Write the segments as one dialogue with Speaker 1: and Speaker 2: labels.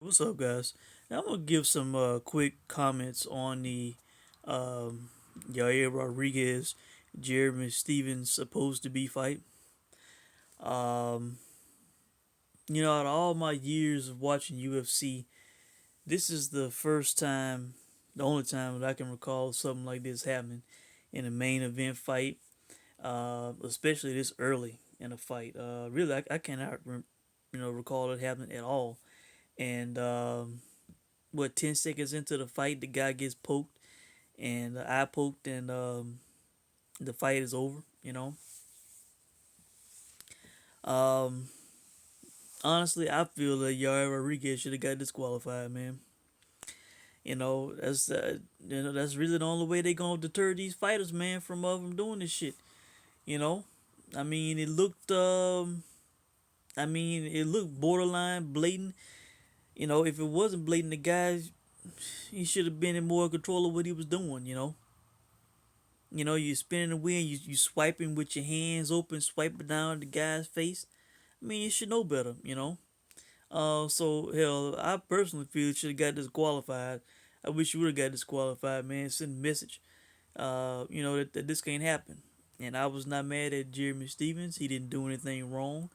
Speaker 1: What's up, guys? Now I'm gonna give some quick comments on the um, Yair Rodriguez, Jeremy Stevens supposed to be fight. Um, out of all my years of watching UFC, this is the first time, the only time that I can recall something like this happening in a main event fight, especially this early in a fight. Really, I cannot, recall it happening at all. And 10 seconds into the fight, the guy gets poked and the eye poked, and the fight is over. Um, Honestly, I feel that Yair Rodriguez should have got disqualified, man. That's really the only way they gonna deter these fighters, man, from doing this shit. You know, I mean, it looked borderline blatant. If it wasn't blatant, the guy he should have been in more control of what he was doing. You spinning the wheel, you swiping with your hands open, swiping down the guy's face. I mean, you should know better. So hell, I personally feel you should have got disqualified. I wish you would have got disqualified, man. Send a message, that this can't happen. And I was not mad at Jeremy Stevens. He didn't do anything wrong.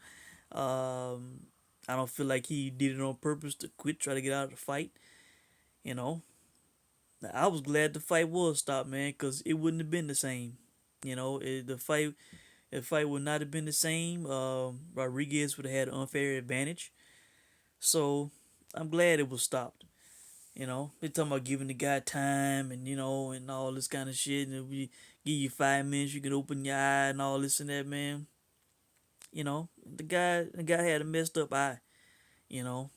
Speaker 1: Um, I don't feel like he did it on purpose to quit, try to get out of the fight. You know, I was glad the fight was stopped, man, because it wouldn't have been the same. The fight would not have been the same. Rodriguez would have had an unfair advantage. So I'm glad it was stopped. They talking about giving the guy time and and all this kind of shit. And if we give you 5 minutes, you can open your eye and all this and that, man. The guy had a messed up eye. You know,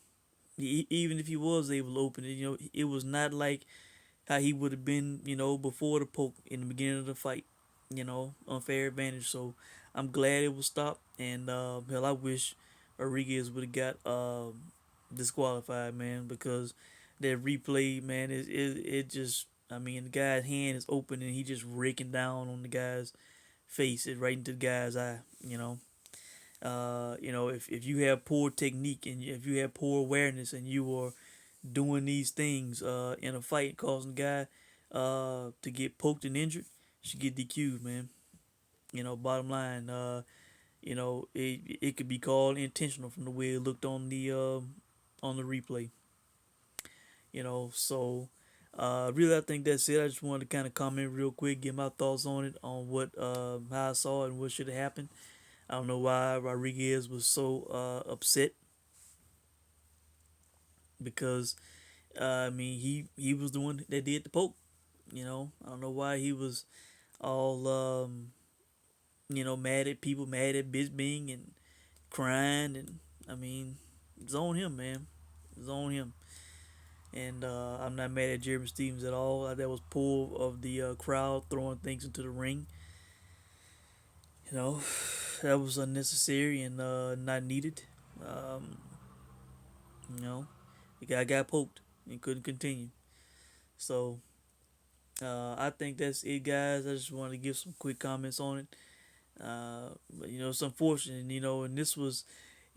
Speaker 1: even if he was able to open it, it was not like how he would have been, before the poke in the beginning of the fight. Unfair advantage. So I'm glad it was stopped. And hell, I wish Rodriguez would have got disqualified, man, because that replay, man, it just. I mean, the guy's hand is open and he just raking down on the guy's face, it right into the guy's eye. If you have poor technique and if you have poor awareness and you are doing these things in a fight, causing the guy to get poked and injured, you should get DQ'd, man. Bottom line, it could be called intentional from the way it looked on the replay. So really, I think that's it. I just wanted to kind of comment real quick, get my thoughts on it, on what how I saw it and what should have happened. I don't know why Rodriguez was so upset because I mean he was the one that did the poke. I don't know why he was all mad at people, mad at Bisbing and crying, and I mean it's on him, man. It's on him. And I'm not mad at Jeremy Stevens at all. That was poor of the crowd throwing things into the ring. You know, that was unnecessary and not needed. Um, you know, the guy got poked and couldn't continue. So I think that's it, guys. I just wanted to give some quick comments on it. But it's unfortunate, and this was,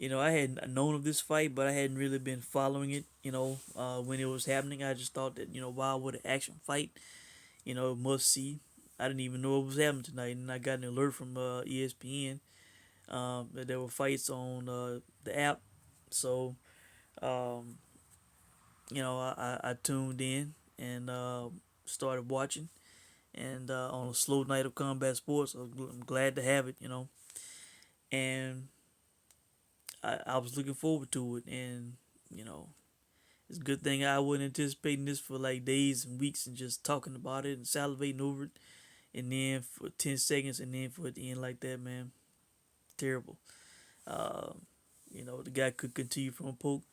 Speaker 1: I had known of this fight, but I hadn't really been following it, when it was happening. I just thought that, wow, what an action fight, must see. I didn't even know it was happening tonight, and I got an alert from ESPN that there were fights on the app. So, um, I tuned in and started watching and on a slow night of combat sports. I'm glad to have it. And I was looking forward to it, and you know, it's a good thing I wasn't anticipating this for like days and weeks and just talking about it and salivating over it, and then for 10 seconds, and then for it to end like that, man, terrible. Uh, the guy could continue from a poke.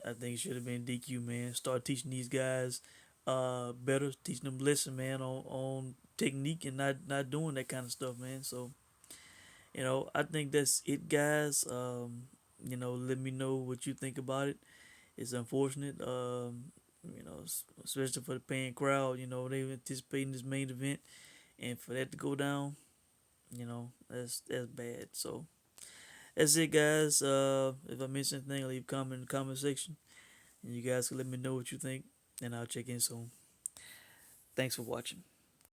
Speaker 1: I think it should have been DQ, man. Start teaching these guys better, teaching them lesson, man, on technique and not doing that kind of stuff, man. So I think that's it, guys. Let me know what you think about it. It's unfortunate, especially for the paying crowd. They were anticipating this main event, and for that to go down, that's bad. So that's it, guys. If I missed anything, leave a comment in the comment section. And you guys can let me know what you think, and I'll check in soon. Thanks for watching.